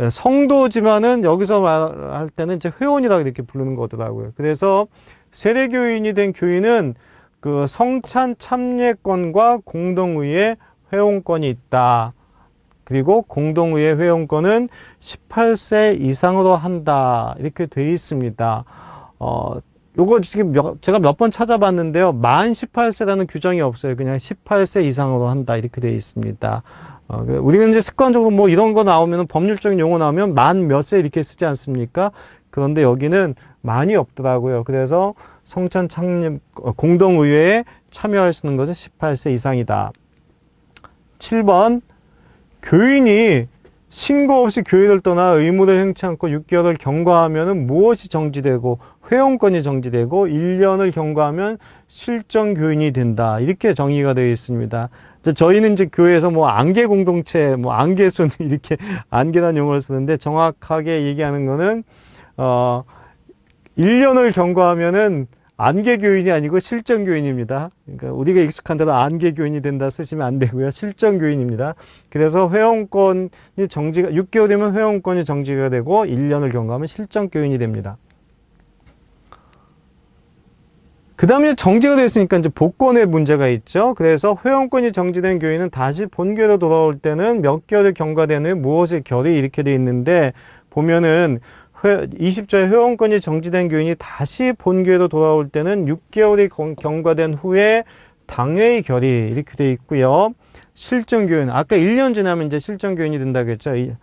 성도지만은 여기서 말할 때는 이제 회원이라고 이렇게 부르는 거더라고요. 그래서 세례교인이 된 교인은 그 성찬 참여권과 공동의회 회원권이 있다. 그리고 공동의회 회원권은 18세 이상으로 한다. 이렇게 돼 있습니다. 요거 지금 제가 몇 번 찾아봤는데요. 만 18세라는 규정이 없어요. 그냥 18세 이상으로 한다. 이렇게 돼 있습니다. 우리는 이제 습관적으로 뭐 이런 거 나오면 법률적인 용어 나오면 만 몇 세 이렇게 쓰지 않습니까? 그런데 여기는 만이 없더라고요. 그래서 성찬 창립 공동의회에 참여할 수 있는 것은 18세 이상이다. 7번 교인이 신고 없이 교회를 떠나 의무를 행치 않고 6개월을 경과하면 무엇이 정지되고 회원권이 정지되고 1년을 경과하면 실정 교인이 된다. 이렇게 정의가 되어 있습니다. 저희는 이제 교회에서 뭐 안개 공동체, 뭐 안개순 이렇게 안개라는 용어를 쓰는데 정확하게 얘기하는 거는 1년을 경과하면은 안개교인이 아니고 실정교인입니다. 그러니까 우리가 익숙한 대로 안개교인이 된다 쓰시면 안 되고요. 실정교인입니다. 그래서 회원권이 정지가 6개월이면 회원권이 정지가 되고 1년을 경과하면 실정교인이 됩니다. 그 다음에 정지가 됐으니까 이제 복권의 문제가 있죠. 그래서 회원권이 정지된 교인은 다시 본교회로 돌아올 때는 몇 개월을 경과된 후에 무엇의 결의 이렇게 돼 있는데 보면은 20조에 회원권이 정지된 교인이 다시 본교회로 돌아올 때는 6개월이 경과된 후에 당회의 결의 이렇게 돼 있고요. 실정교인 아까 1년 지나면 이제 실정교인이 된다고 했죠. 그러니까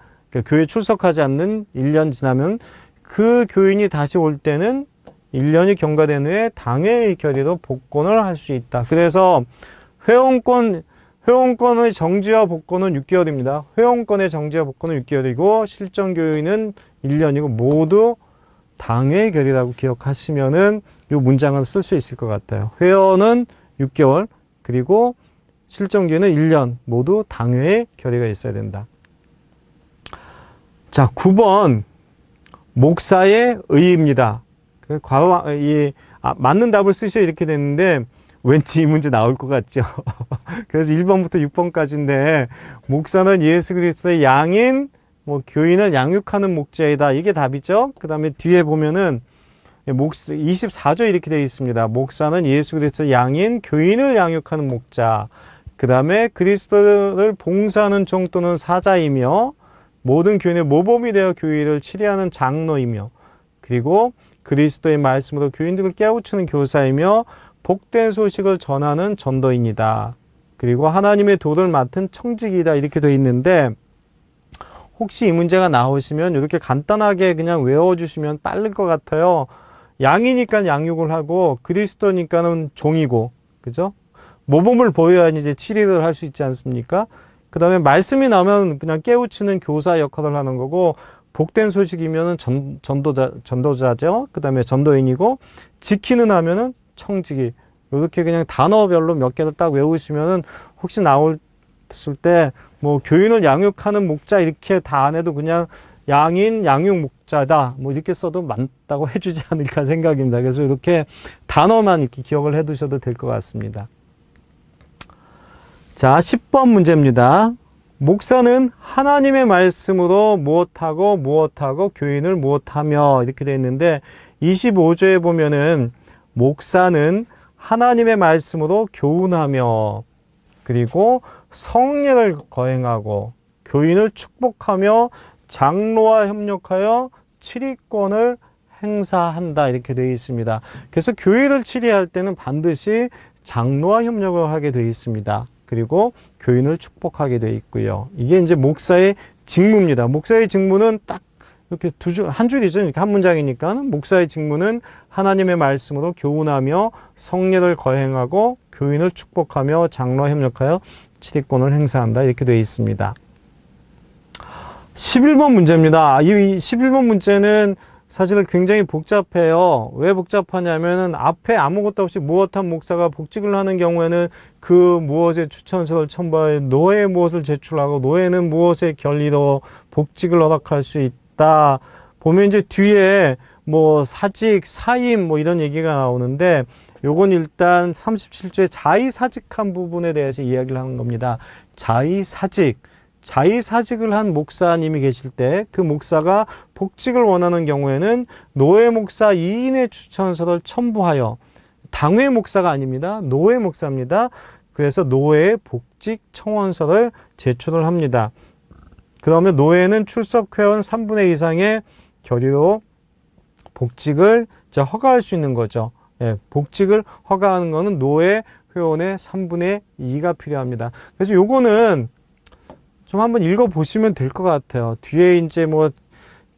교회 출석하지 않는 1년 지나면 그 교인이 다시 올 때는 1년이 경과된 후에 당회의 결의로 복권을 할 수 있다. 그래서 회원권의 정지와 복권은 6개월입니다. 회원권의 정지와 복권은 6개월이고 실정교인은 1년이고 모두 당회의 결의라고 기억하시면은 이 문장을 쓸 수 있을 것 같아요. 회원은 6개월 그리고 실정교인은 1년 모두 당회의 결의가 있어야 된다. 자, 9번 목사의 의의입니다. 맞는 답을 쓰셔 이렇게 됐는데 왠지 이 문제 나올 것 같죠. 그래서 1번부터 6번까지인데 목사는 예수 그리스도의 양인 교인을 양육하는 목자이다. 이게 답이죠. 그 다음에 뒤에 보면은 24조 이렇게 되어 있습니다. 목사는 예수 그리스도의 양인 교인을 양육하는 목자. 그 다음에 그리스도를 봉사하는 종 또는 사자이며 모든 교인의 모범이 되어 교회를 치리하는 장로이며 그리고 그리스도의 말씀으로 교인들을 깨우치는 교사이며 복된 소식을 전하는 전도인이다. 그리고 하나님의 도를 맡은 청직이다. 이렇게 되어 있는데 혹시 이 문제가 나오시면 이렇게 간단하게 그냥 외워주시면 빠를 것 같아요. 양이니까 양육을 하고 그리스도니까는 종이고, 그죠? 모범을 보여야 이제 치리를 할 수 있지 않습니까? 그 다음에 말씀이 나오면 그냥 깨우치는 교사 역할을 하는 거고, 복된 소식이면은 전도자죠. 그 다음에 전도인이고, 지키는 하면은 청지기. 이렇게 그냥 단어별로 몇 개를 딱 외우시면은 혹시 나올 때 뭐 교인을 양육하는 목자 이렇게 다 안 해도 그냥 양인 양육 목자다 뭐 이렇게 써도 맞다고 해주지 않을까 생각입니다. 그래서 이렇게 단어만 이렇게 기억을 해 두셔도 될 것 같습니다. 자, 10번 문제입니다. 목사는 하나님의 말씀으로 무엇하고 교인을 무엇하며 이렇게 되어 있는데 25조에 보면은 목사는 하나님의 말씀으로 교훈하며 그리고 성례를 거행하고 교인을 축복하며 장로와 협력하여 치리권을 행사한다 이렇게 되어 있습니다. 그래서 교회를 치리할 때는 반드시 장로와 협력을 하게 되어 있습니다. 그리고 교인을 축복하게 되어 있고요. 이게 이제 목사의 직무입니다. 목사의 직무는 딱 이렇게 한 줄이죠. 이렇게 한 문장이니까 목사의 직무는 하나님의 말씀으로 교훈하며 성례를 거행하고 교인을 축복하며 장로와 협력하여 치리권을 행사한다 이렇게 되어 있습니다. 11번 문제입니다. 이 11번 문제는 사실은 굉장히 복잡해요. 왜 복잡하냐면은 앞에 아무것도 없이 무엇한 목사가 복직을 하는 경우에는 그 무엇의 추천서를 첨부하여 노예에 무엇을 제출하고 노예는 무엇의 결의로 복직을 허락할 수 있다. 보면 이제 뒤에 뭐 사직, 사임 뭐 이런 얘기가 나오는데 요건 일단 37조의 자의사직한 부분에 대해서 이야기를 하는 겁니다. 자의사직을 한 목사님이 계실 때 그 목사가 복직을 원하는 경우에는 노예 목사 2인의 추천서를 첨부하여 당회 목사가 아닙니다. 노예 목사입니다. 그래서 노예 복직 청원서를 제출을 합니다. 그러면 노예는 출석 회원 3분의 2 이상의 결의로 복직을 허가할 수 있는 거죠. 예, 복직을 허가하는 것은 노예 회원의 3분의 2가 필요합니다. 그래서 요거는 좀 한번 읽어보시면 될 것 같아요. 뒤에 이제 뭐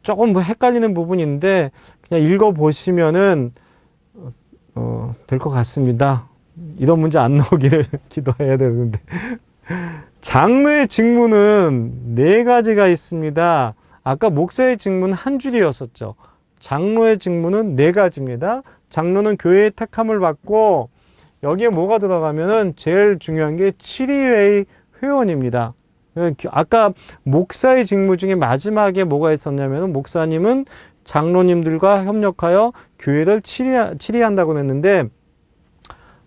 조금 뭐 헷갈리는 부분인데 그냥 읽어보시면은 될 것 같습니다. 이런 문제 안 나오기를 기도해야 되는데. 장로의 직무는 4가지가 있습니다. 아까 목사의 직무는 한 줄이었었죠. 장로의 직무는 4가지입니다. 장로는 교회의 택함을 받고 여기에 뭐가 들어가면은 제일 중요한 게 7위의 회원입니다. 아까 목사의 직무 중에 마지막에 뭐가 있었냐면 목사님은 장로님들과 협력하여 교회를 치리한다고 했는데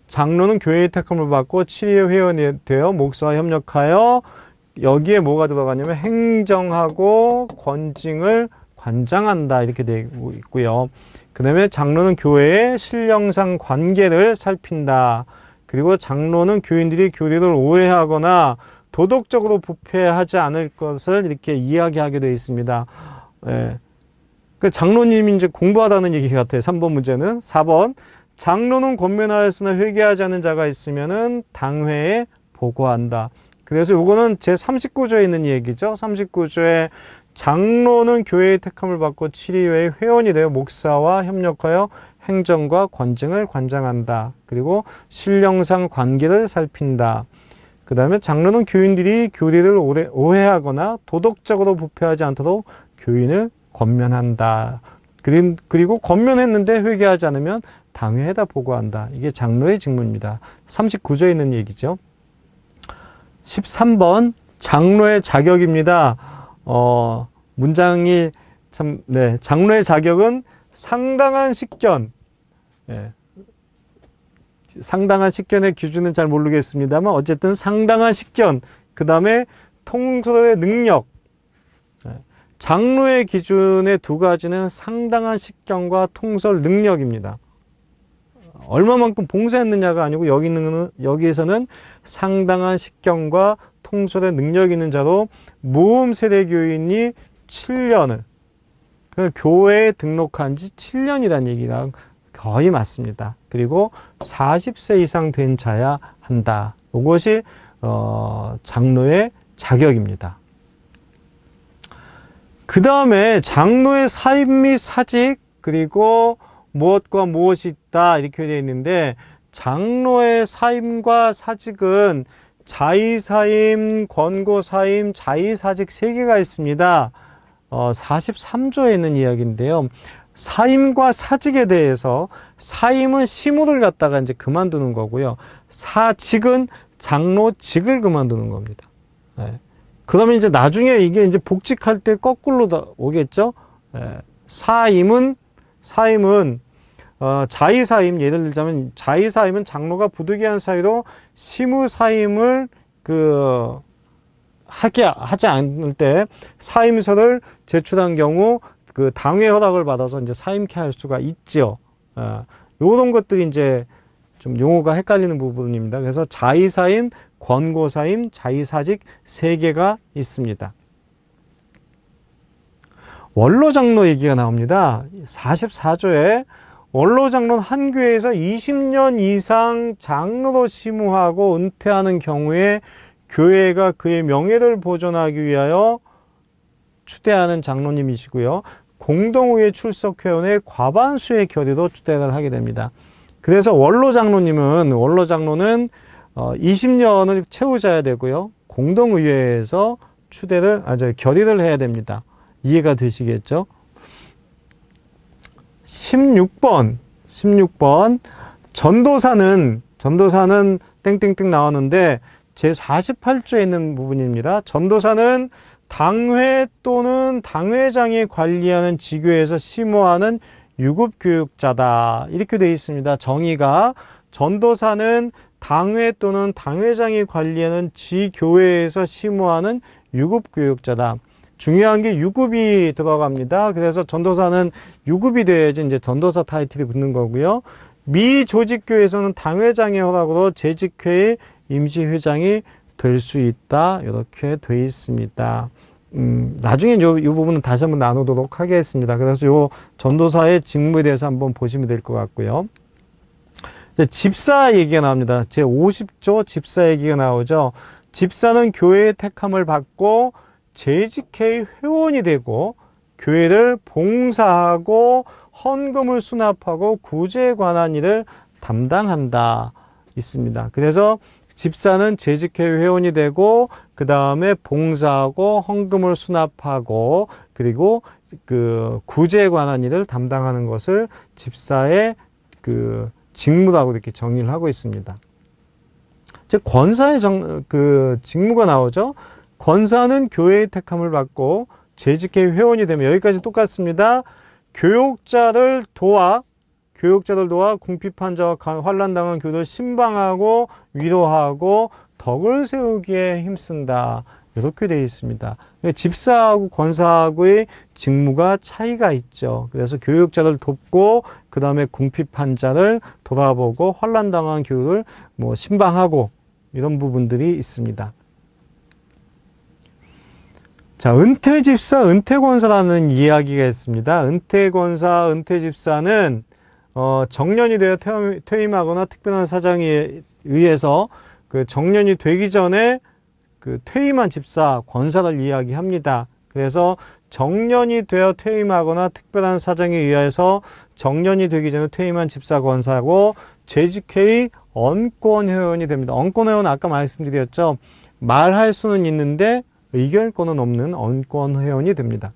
장로는 교회의 택함을 받고 7위의 회원이 되어 목사와 협력하여 여기에 뭐가 들어가냐면 행정하고 권징을 관장한다 이렇게 되고 있고요. 그 다음에 장로는 교회의 신령상 관계를 살핀다. 그리고 장로는 교인들이 교리를 오해하거나 도덕적으로 부패하지 않을 것을 이렇게 이야기하게 되어 있습니다. 예. 그 장로님이 이제 공부하다는 얘기 같아요. 3번 문제는. 4번. 장로는 권면하였으나 회개하지 않은 자가 있으면은 당회에 보고한다. 그래서 이거는 제 39조에 있는 얘기죠. 39조에 장로는 교회의 택함을 받고 7위의 회원이 되어 목사와 협력하여 행정과 권징을 관장한다. 그리고 신령상 관계를 살핀다. 그 다음에 장로는 교인들이 교리를 오해하거나 도덕적으로 부패하지 않도록 교인을 권면한다. 그리고 권면했는데 회개하지 않으면 당회에다 보고한다. 이게 장로의 직무입니다. 39조에 있는 얘기죠. 13번 장로의 자격입니다. 문장이 참, 네. 장로의 자격은 상당한 식견. 네. 상당한 식견의 기준은 잘 모르겠습니다만 어쨌든 상당한 식견. 그 다음에 통솔의 능력. 네. 장로의 기준의 2가지는 상당한 식견과 통솔 능력입니다. 얼마만큼 봉사했느냐가 아니고 여기에서는 상당한 식견과 통솔의 능력이 있는 자로 모범 세대 교인이 7년을 교회에 등록한 지 7년이라는 얘기가 거의 맞습니다. 그리고 40세 이상 된 자야 한다. 이것이 장로의 자격입니다. 그 다음에 장로의 사입 및 사직 그리고 무엇과 무엇이 있다 이렇게 되어 있는데 장로의 사임과 사직은 자의사임, 권고사임, 자의사직 3개가 있습니다. 43조에 있는 이야기인데요. 사임과 사직에 대해서 사임은 시무를 갖다가 이제 그만두는 거고요. 사직은 장로직을 그만두는 겁니다. 네. 그러면 이제 나중에 이게 이제 복직할 때 거꾸로 오겠죠. 네. 사임은 자의사임, 예를 들자면 자의사임은 장로가 부득이한 사유로 시무사임을 하지 않을 때 사임서를 제출한 경우 그 당회 허락을 받아서 이제 사임케 할 수가 있죠. 요런 것들이 이제 좀 용어가 헷갈리는 부분입니다. 그래서 자의사임, 권고사임, 자의사직 3개가 있습니다. 원로장로 얘기가 나옵니다. 44조에 원로장로는 한 교회에서 20년 이상 장로로 심우하고 은퇴하는 경우에 교회가 그의 명예를 보존하기 위하여 추대하는 장로님이시고요. 공동의회 출석 회원의 과반수의 결의로 추대를 하게 됩니다. 그래서 원로장로는 20년을 채우셔야 되고요. 공동의회에서 결의를 해야 됩니다. 이해가 되시겠죠? 16번 전도사는 땡땡땡 나오는데 제48조에 있는 부분입니다. 전도사는 당회 또는 당회장이 관리하는 지교에서 심호하는 유급교육자다. 이렇게 되어 있습니다. 정의가 전도사는 당회 또는 당회장이 관리하는 지교회에서 심호하는 유급교육자다. 중요한 게 유급이 들어갑니다. 그래서 전도사는 유급이 돼야지 이제 전도사 타이틀이 붙는 거고요. 미 조직교회에서는 당회장의 허락으로 재직회의 임시회장이 될 수 있다. 이렇게 돼 있습니다. 나중에 이 부분은 다시 한번 나누도록 하겠습니다. 그래서 이 전도사의 직무에 대해서 한번 보시면 될 것 같고요. 집사 얘기가 나옵니다. 제50조 집사 얘기가 나오죠. 집사는 교회의 택함을 받고 재직회의 회원이 되고 교회를 봉사하고 헌금을 수납하고 구제에 관한 일을 담당한다 있습니다. 그래서 집사는 재직회의 회원이 되고 그 다음에 봉사하고 헌금을 수납하고 그리고 그 구제에 관한 일을 담당하는 것을 집사의 그 직무라고 이렇게 정의를 하고 있습니다. 즉 권사의 직무가 나오죠. 권사는 교회의 택함을 받고 재직회의 회원이 되면 여기까지 똑같습니다. 교육자를 도와 궁핍한 자와 환난당한 교도를 신방하고 위로하고 덕을 세우기에 힘쓴다. 이렇게 되어 있습니다. 집사하고 권사하고의 직무가 차이가 있죠. 그래서 교육자를 돕고 그 다음에 궁핍한 자를 돌아보고 환난당한 교도를 신방하고 이런 부분들이 있습니다. 자, 은퇴집사, 은퇴권사라는 이야기가 있습니다. 은퇴권사, 은퇴집사는 정년이 되어 퇴임하거나 특별한 사정에 의해서 그 정년이 되기 전에 그 퇴임한 집사, 권사를 이야기합니다. 그래서 정년이 되어 퇴임하거나 특별한 사정에 의해서 정년이 되기 전에 퇴임한 집사, 권사고 재직회의 언권회원이 됩니다. 언권회원은 아까 말씀드렸죠. 말할 수는 있는데 의결권은 없는 언권회원이 됩니다.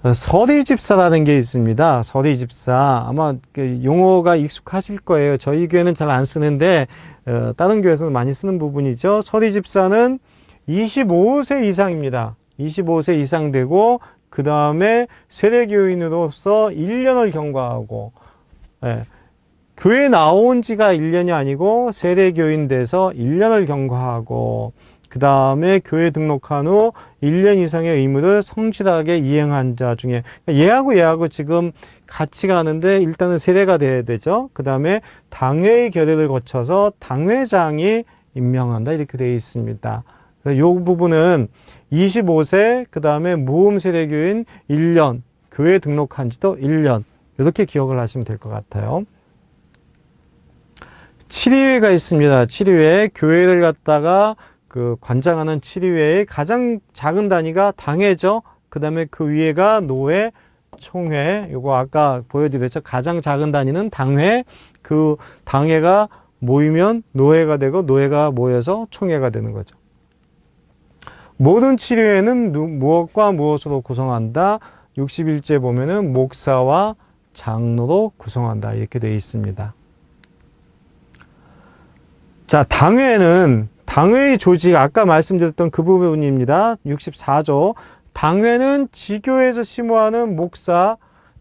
서리집사라는 게 있습니다. 서리집사. 아마 용어가 익숙하실 거예요. 저희 교회는 잘 안 쓰는데 다른 교회에서는 많이 쓰는 부분이죠. 서리집사는 25세 이상입니다. 25세 이상 되고 그 다음에 세례교인으로서 1년을 경과하고 교회 나온 지가 1년이 아니고 세례교인 돼서 1년을 경과하고 그 다음에 교회 등록한 후 1년 이상의 의무를 성실하게 이행한 자 중에, 얘하고 지금 같이 가는데 일단은 세대가 돼야 되죠. 그 다음에 당회의 결의를 거쳐서 당회장이 임명한다, 이렇게 되어 있습니다. 이 부분은 25세, 그 다음에 무음 세대교인 1년, 교회 등록한 지도 1년, 이렇게 기억을 하시면 될 것 같아요. 7위회가 있습니다. 7위회, 교회를 갖다가 그 관장하는 7위회의 가장 작은 단위가 당회죠. 그 다음에 그 위에가 노회, 총회. 요거 아까 보여드렸죠. 가장 작은 단위는 당회. 그 당회가 모이면 노회가 되고, 노회가 모여서 총회가 되는 거죠. 모든 7위회는 무엇과 무엇으로 구성한다? 61제 보면은 목사와 장로로 구성한다, 이렇게 되어 있습니다. 자, 당회의 조직, 아까 말씀드렸던 그 부분입니다. 64조. 당회는 지교에서 심호하는 목사,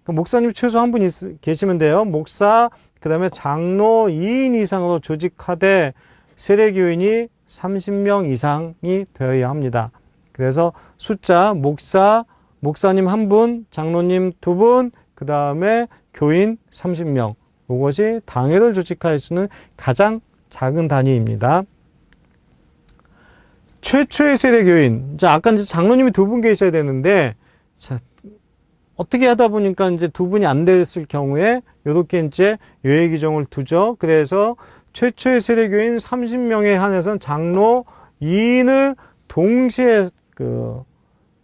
목사님 최소 한 분 계시면 돼요. 목사, 그 다음에 장로 2인 이상으로 조직하되 세대교인이 30명 이상이 되어야 합니다. 그래서 숫자, 목사님 한 분, 장로님 두 분, 그 다음에 교인 30명. 이것이 당회를 조직할 수 있는 가장 작은 단위입니다. 최초의 세대교인. 자, 아까 이제 장로님이 두 분 계셔야 되는데, 자, 어떻게 하다 보니까 이제 두 분이 안 됐을 경우에, 요렇게 이제 예외 규정을 두죠. 그래서 최초의 세대교인 30명에 한해서는 장로 2인을 동시에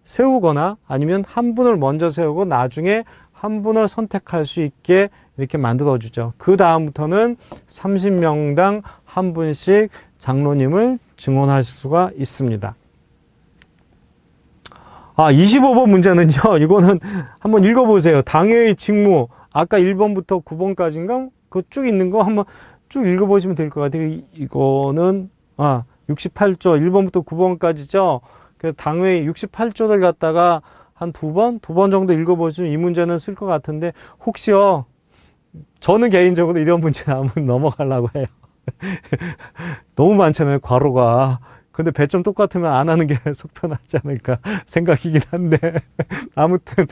세우거나 아니면 한 분을 먼저 세우고 나중에 한 분을 선택할 수 있게 이렇게 만들어주죠. 그 다음부터는 30명당 한 분씩 장로님을 증언하실 수가 있습니다. 25번 문제는요. 이거는 한번 읽어보세요. 당회의 직무. 아까 1번부터 9번까지인가? 그거 쭉 있는 거 한번 쭉 읽어보시면 될 것 같아요. 이거는 68조 1번부터 9번까지죠. 그래서 당회 68조를 갖다가 한 두 번 정도 읽어보시면 이 문제는 쓸 것 같은데, 혹시요, 저는 개인적으로 이런 문제 나오면 넘어가려고 해요. 너무 많잖아요, 괄호가. 근데 배점 똑같으면 안 하는 게 속 편하지 않을까 생각이긴 한데, 아무튼,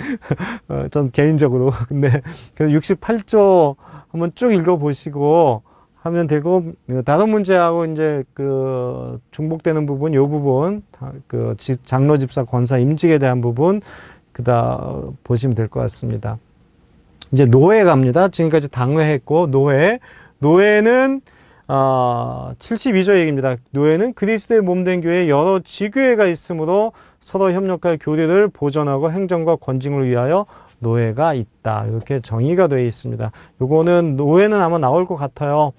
전 개인적으로. 근데, 68조 한번 쭉 읽어보시고 하면 되고, 다른 문제하고 이제 중복되는 부분, 요 부분, 장로 집사 권사 임직에 대한 부분, 보시면 될 것 같습니다. 이제 노회 갑니다. 지금까지 당회 했고, 노회는 72조 얘기입니다. 노회는 그리스도의 몸된 교회에 여러 지교회가 있으므로 서로 협력할 교리를 보존하고 행정과 권징을 위하여 노회가 있다. 이렇게 정의가 되어 있습니다. 요거는 노회는 아마 나올 것 같아요.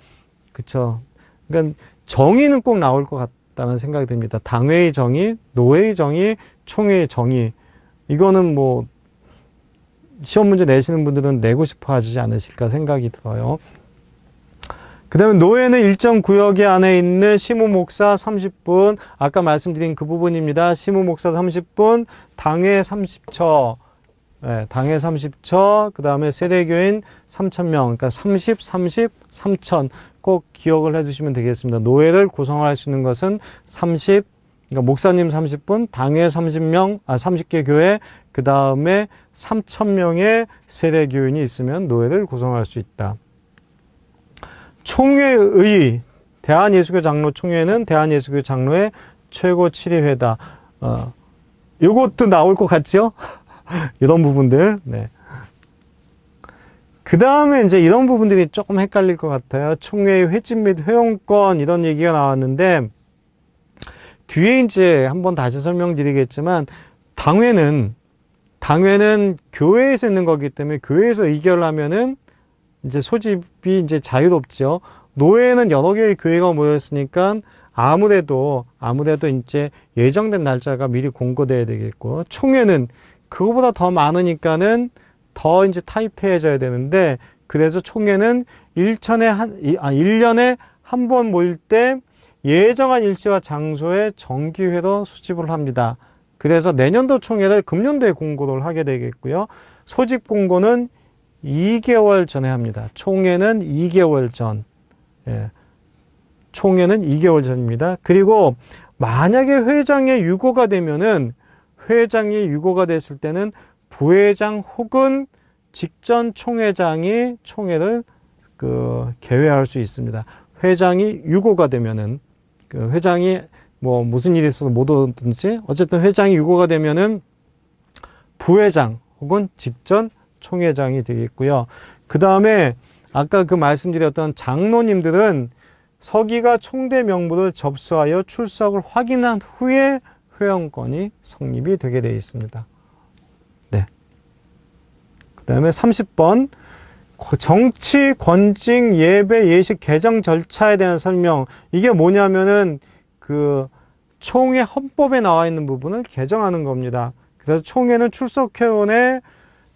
그쵸? 그러니까 정의는 꼭 나올 것 같다는 생각이 듭니다. 당회의 정의, 노회의 정의, 총회의 정의. 이거는 뭐 시험 문제 내시는 분들은 내고 싶어 하지 않으실까 생각이 들어요. 그 다음에 노회는 일정 구역 안에 있는 시무목사 30분, 아까 말씀드린 그 부분입니다. 시무목사 30분, 당회 30처, 당회 30처, 그 다음에 세대교인 3,000명, 그러니까 30, 3,000 꼭 기억을 해주시면 되겠습니다. 노회를 구성할 수 있는 것은 30, 그러니까 목사님 30분, 당회 30명, 30개 교회, 그 다음에 3,000명의 세대교인이 있으면 노회를 구성할 수 있다. 총회의, 대한예수교 장로 총회는 대한예수교 장로의 최고 7위회다. 요것도 나올 것 같죠? 이런 부분들. 네. 그 다음에 이제 이런 부분들이 조금 헷갈릴 것 같아요. 총회의 회집 및 회원권 이런 얘기가 나왔는데, 뒤에 이제 한번 다시 설명드리겠지만, 당회는 교회에서 있는 거기 때문에 교회에서 의결하면은 이제 소집이 이제 자유롭죠. 노회는 여러 개의 교회가 모였으니까 아무래도 이제 예정된 날짜가 미리 공고돼야 되겠고, 총회는 그거보다 더 많으니까는 더 이제 타이트해져야 되는데, 그래서 총회는 1년에 한 번 모일 때 예정한 일시와 장소에 정기회로 수집을 합니다. 그래서 내년도 총회를 금년도에 공고를 하게 되겠고요. 소집 공고는 2개월 전에 합니다. 총회는 2개월 전. 총회는 2개월 전입니다. 그리고 만약에 회장의 유고가 되면은 회장이 유고가 됐을 때는 부회장 혹은 직전 총회장이 총회를 개회할 수 있습니다. 회장이 유고가 되면은 회장이 뭐 무슨 일이 있어서 못 오든지 어쨌든 회장이 유고가 되면은 부회장 혹은 직전 총회장이 되겠고요. 그 다음에 아까 말씀드렸던 장로님들은 서기가 총대 명부를 접수하여 출석을 확인한 후에 회원권이 성립이 되게 되어 있습니다. 네. 그 다음에 30번 정치, 권직, 예배, 예식, 개정 절차에 대한 설명. 이게 뭐냐면은 총회 헌법에 나와 있는 부분을 개정하는 겁니다. 그래서 총회는 출석회원의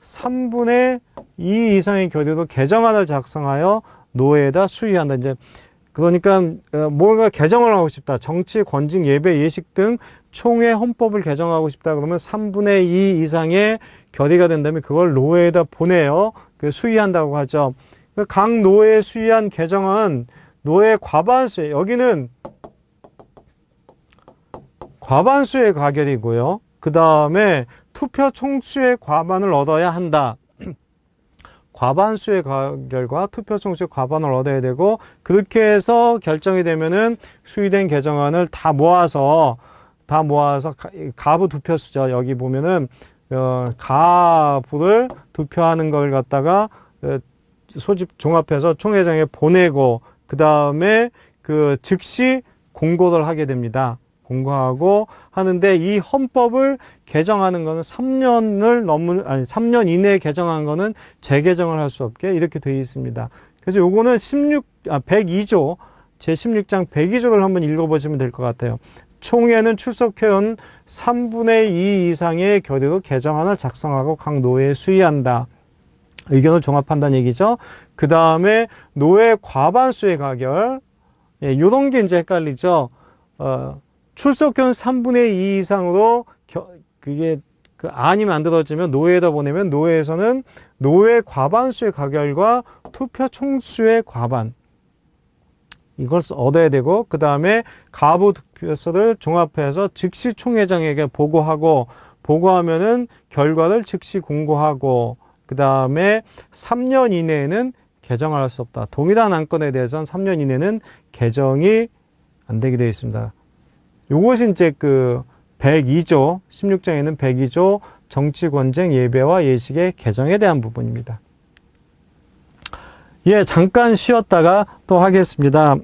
3분의 2 이상의 교대로 개정안을 작성하여 노회에다 수의한다. 이제 그러니까 뭔가 개정을 하고 싶다. 정치, 권직, 예배, 예식 등 총회 헌법을 개정하고 싶다. 그러면 3분의 2 이상의 결의가 된다면 그걸 노회에다 보내요. 수의한다고 하죠. 각 노회에 수의한 개정안 노회 과반수에, 여기는 과반수의 가결이고요. 그 다음에 투표 총수의 과반을 얻어야 한다. 과반수의 가결과 투표 총수의 과반을 얻어야 되고, 그렇게 해서 결정이 되면은 수의된 개정안을 다 모아서 가부 투표수죠. 여기 보면은 가부를 투표하는 걸 갖다가 소집 종합해서 총회장에 보내고, 그 다음에 즉시 공고를 하게 됩니다. 공고하고 하는데, 이 헌법을 개정하는 거는 3년 이내에 개정한 거는 재개정을 할 수 없게 이렇게 되어 있습니다. 그래서 요거는 102조, 제16장 102조를 한번 읽어보시면 될 것 같아요. 총회는 출석회원 3분의 2 이상의 결의로 개정안을 작성하고 각 노회에 수의한다. 의견을 종합한다는 얘기죠. 그 다음에 노회 과반수의 가결. 예, 요런 게 이제 헷갈리죠. 출석회원 3분의 2 이상으로 그게 안이 만들어지면 노회에다 보내면 노회에서는 노회 과반수의 가결과 투표 총수의 과반, 이걸 얻어야 되고, 그 다음에 가부 투표서를 종합해서 즉시 총회장에게 보고하면은 결과를 즉시 공고하고, 그 다음에 3년 이내에는 개정을 할 수 없다. 동일한 안건에 대해서는 3년 이내는 개정이 안 되게 되어 있습니다. 요것이 이제 102조, 16장에는 102조 정치, 권쟁, 예배와 예식의 개정에 대한 부분입니다. 예, 잠깐 쉬었다가 또 하겠습니다.